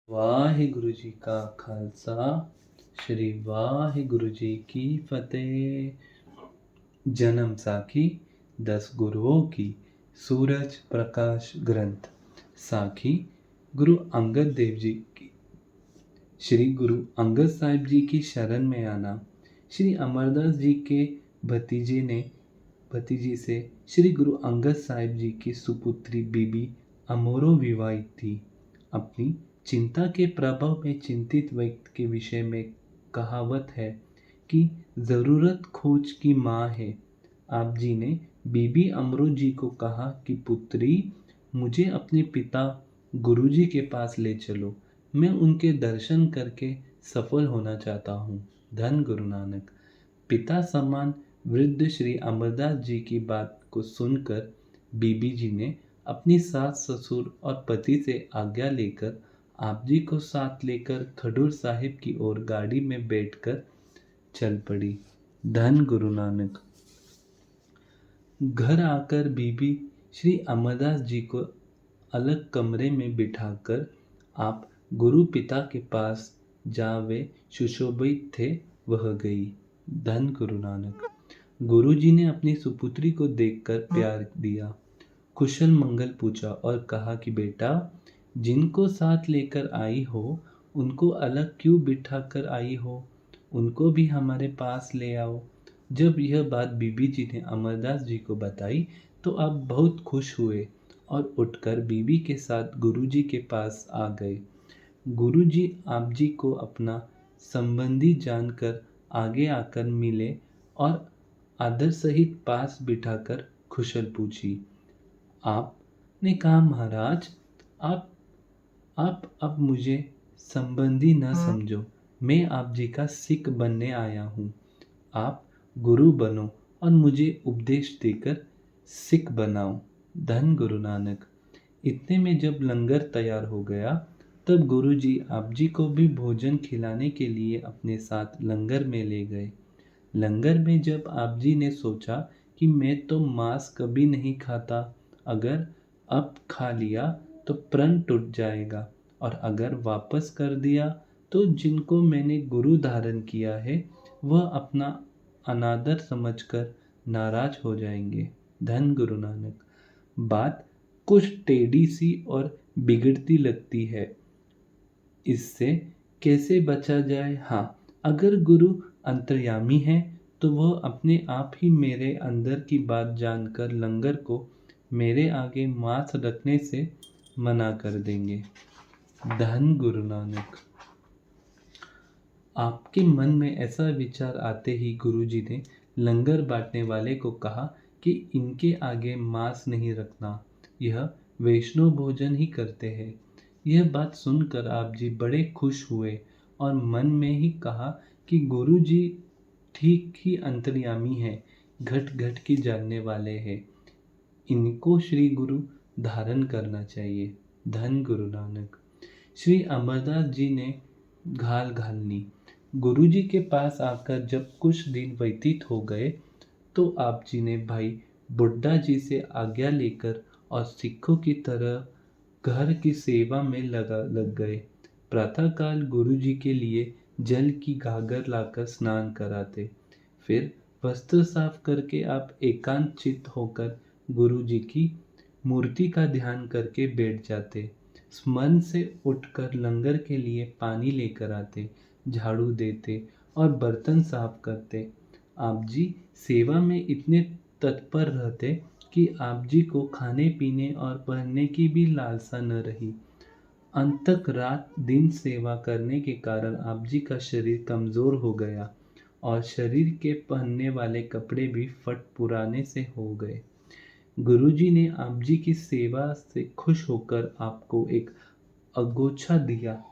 ਵਾਹਿਗੁਰੂ ਜੀ ਕਾ ਖਾਲਸਾ श्री वाहिगुरु जी की फतेह। जन्म साखी 10 गुरुओं की सूरज प्रकाश ग्रंथ साखी गुरु अंगद देव जी की। श्री गुरु अंगद साहिब जी की शरण में आना। श्री अमरदास जी के भतीजी से श्री गुरु अंगद साहिब जी की सुपुत्री बीबी अमोरो विवाहित थी। अपनी चिंता के प्रभाव में चिंतित व्यक्ति के विषय में कहावत है कि ज़रूरत खोज की माँ है। आप जी ने बीबी अमरो जी को कहा कि पुत्री, मुझे अपने पिता गुरु जी के पास ले चलो। मैं उनके दर्शन करके सफल होना चाहता हूँ। धन गुरु नानक। पिता समान वृद्ध श्री अमरदास जी की बात को सुनकर बीबी जी ने अपनी सास ससुर और पति से आज्ञा लेकर आप जी को साथ लेकर खडूर साहिब की ओर गाड़ी में बैठकर चल पड़ी। धन गुरु नानक। घर आकर बीबी श्री अमरदास जी को अलग कमरे में बिठाकर आप गुरु पिता के पास जा वे सुशोभित थे वह गई। धन गुरु नानक। गुरु जी ने अपनी सुपुत्री को देखकर प्यार दिया, कुशल मंगल पूछा और कहा कि बेटा, जिनको साथ लेकर आई हो उनको अलग क्यों बिठा कर आई हो, उनको भी हमारे पास ले आओ। जब यह बात बीबी जी ने अमरदास जी को बताई तो आप बहुत खुश हुए और उठकर बीबी के साथ गुरु जी के पास आ गए। गुरु जी आप जी को अपना संबंधी जानकर आगे आकर मिले और आदर सहित पास बिठाकर खुशल पूछी। आपने कहा, महाराज, आप अब मुझे संबंधी न समझो, मैं आप जी का सिख बनने आया हूँ। आप गुरु बनो और मुझे उपदेश देकर सिख बनाओ। धन गुरु नानक। इतने में जब लंगर तैयार हो गया तब गुरु जी आप जी को भी भोजन खिलाने के लिए अपने साथ लंगर में ले गए। लंगर में जब आप जी ने सोचा कि मैं तो मांस कभी नहीं खाता, अगर अब खा लिया तो प्रण टूट जाएगा और अगर वापस कर दिया तो जिनको मैंने गुरु धारण किया है वह अपना अनादर समझकर नाराज हो जाएंगे। धन गुरु नानक। बात कुछ टेढ़ी सी और बिगड़ती लगती है, इससे कैसे बचा जाए? हाँ, अगर गुरु अंतर्यामी है तो वह अपने आप ही मेरे अंदर की बात जानकर लंगर को मेरे आगे मांस रखने से मना कर देंगे। धन गुरु नानक। आपके मन में ऐसा विचार आते ही गुरुजी ने लंगर बांटने वाले को कहा कि इनके आगे मांस नहीं रखना, यह वैष्णव भोजन ही करते हैं। यह बात सुनकर आप जी बड़े खुश हुए और मन में ही कहा कि गुरुजी ठीक ही अंतर्यामी है, घट घट की जानने वाले हैं, इनको श्री गुरु धारण करना चाहिए। धन गुरु नानक। श्री अमरदास जी ने घाल घालनी। गुरु जी के पास आकर जब कुछ दिन व्यतीत हो गए तो आप जी ने भाई बुड्ढा जी से आज्ञा लेकर और सिखों की तरह घर की सेवा में लग गए। प्रातःकाल गुरु जी के लिए जल की गागर लाकर स्नान कराते, फिर वस्त्र साफ करके आप एकांत चित्त होकर गुरु जी की मूर्ति का ध्यान करके बैठ जाते। स्मरण से उठकर लंगर के लिए पानी लेकर आते, झाड़ू देते और बर्तन साफ करते। आप जी सेवा में इतने तत्पर रहते कि आप जी को खाने पीने और पहनने की भी लालसा न रही। अंतक रात दिन सेवा करने के कारण आप जी का शरीर कमज़ोर हो गया और शरीर के पहनने वाले कपड़े भी फट पुराने से हो गए। गुरुजी ने आप जी की सेवा से खुश होकर आपको एक अगोछा दिया,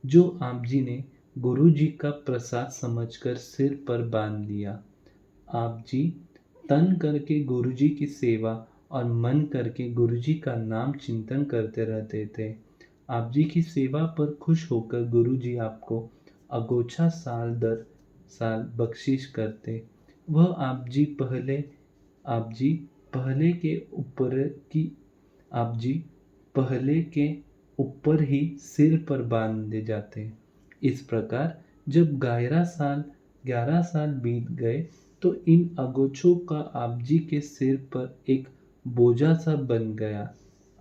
जो आप जी ने गुरु जी का प्रसाद समझकर सिर पर बांध लिया। आप जी तन करके गुरु जी की सेवा और मन करके गुरु जी का नाम चिंतन करते रहते थे। आप जी की सेवा पर खुश होकर गुरु जी आपको अगोछा साल दर साल बख्शिश करते। वह आप जी पहले के ऊपर ही सिर पर बांधे जाते। इस प्रकार जब 11 साल बीत गए तो इन अगोछों का आप जी के सिर पर एक बोझा सा बन गया।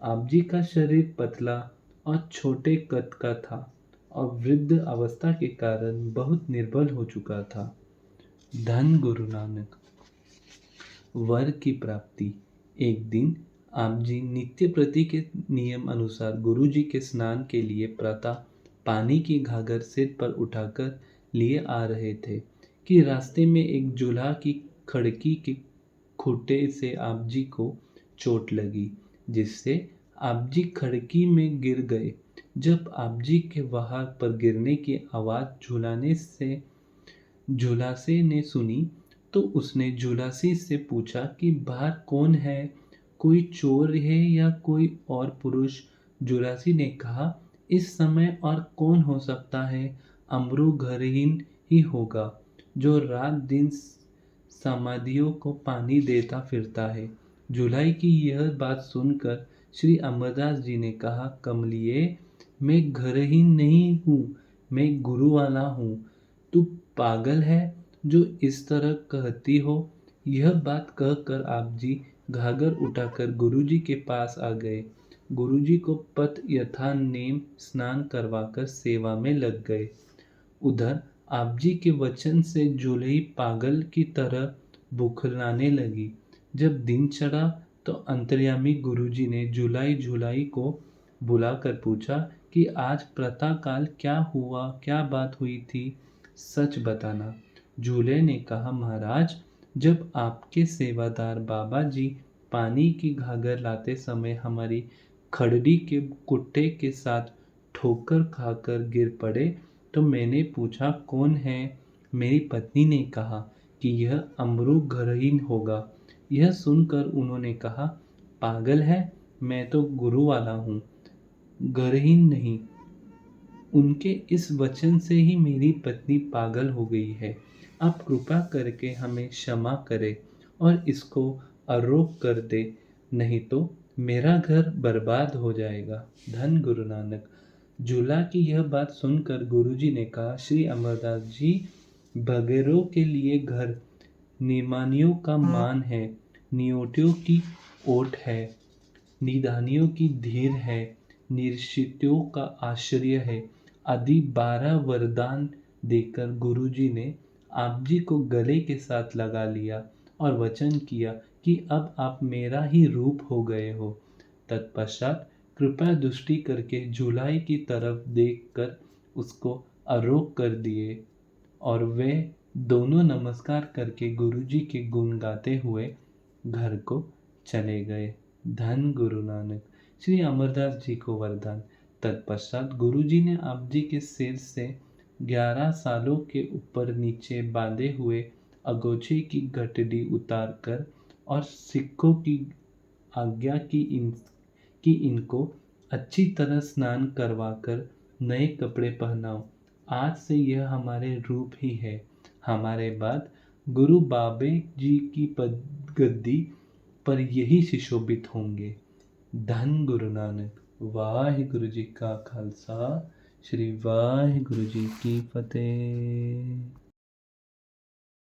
आप जी का शरीर पतला और छोटे कद का था और वृद्ध अवस्था के कारण बहुत निर्बल हो चुका था। धन गुरु नानक। वर की प्राप्ति। एक दिन आप जी नित्य प्रति के नियम अनुसार गुरु जी के स्नान के लिए प्रातः पानी की घाघर सिर पर उठाकर लिए आ रहे थे कि रास्ते में एक जुलाहा की खड़की के खूंटे से आप जी को चोट लगी, जिससे आप जी खड़की में गिर गए। जब आप जी के वहां पर गिरने की आवाज झुलासे ने सुनी तो उसने झुलासी से पूछा कि बाहर कौन है, कोई चोर है या कोई और पुरुष। झुलासी ने कहा, इस समय और कौन हो सकता है, अमरू घरहीन ही होगा जो रात दिन समाधियों को पानी देता फिरता है। जुलाई की यह बात सुनकर श्री अमरदास जी ने कहा, कमलिए, मैं घरहीन नहीं हूँ, मैं गुरु वाला हूँ। तू पागल है जो इस तरह कहती हो। यह बात कहकर आप जी घाघर उठाकर गुरुजी के पास आ गए। गुरुजी को पथ यथा नेम स्नान करवाकर सेवा में लग गए। उधर आप जी के वचन से जुलई पागल की तरह बुखलाने लगी। जब दिन चढ़ा तो अंतर्यामी गुरुजी ने जुलाई को बुलाकर पूछा कि आज प्रातःकाल क्या हुआ, क्या बात हुई थी, सच बताना। झूले ने कहा, महाराज, जब आपके सेवादार बाबा जी पानी की घाघर लाते समय हमारी खड़ड़ी के कुट्टे के साथ ठोकर खाकर गिर पड़े तो मैंने पूछा कौन है। मेरी पत्नी ने कहा कि यह अमरू घरहीन होगा। यह सुनकर उन्होंने कहा, पागल है, मैं तो गुरु वाला हूँ, घरहीन नहीं। उनके इस वचन से ही मेरी पत्नी पागल हो गई है। आप कृपा करके हमें क्षमा करें और इसको आरोप कर दे, नहीं तो मेरा घर बर्बाद हो जाएगा। धन गुरु नानक। झूला की यह बात सुनकर गुरुजी ने कहा, श्री अमरदास जी, बगैरों के लिए घर निमानियों का मान है, नियोटियों की ओट है, निदानियों की धीर है, निश्चितों का आश्रय है, आदि 12 वरदान देकर गुरुजी ने आप जी को गले के साथ लगा लिया और वचन किया कि अब आप मेरा ही रूप हो गए हो। तत्पश्चात कृपा दृष्टि करके जुलाई की तरफ देखकर उसको आरोप कर दिए और वे दोनों नमस्कार करके गुरुजी के गुण गाते हुए घर को चले गए। धन गुरु नानक। श्री अमरदास जी को वरदान। तत्पश्चात गुरुजी ने आप जी के सिर से 11 सालों के ऊपर नीचे बांधे हुए अगोछे की घटड़ी उतार कर और सिखों की आज्ञा कि इनको अच्छी तरह स्नान करवाकर नए कपड़े पहनाओ। आज से यह हमारे रूप ही है। हमारे बाद गुरु बाबे जी की गद्दी पर यही सुशोभित होंगे। धन गुरु नानक। वाहिगुरु जी का खालसा, श्री वाहिगुरु जी की फतेह।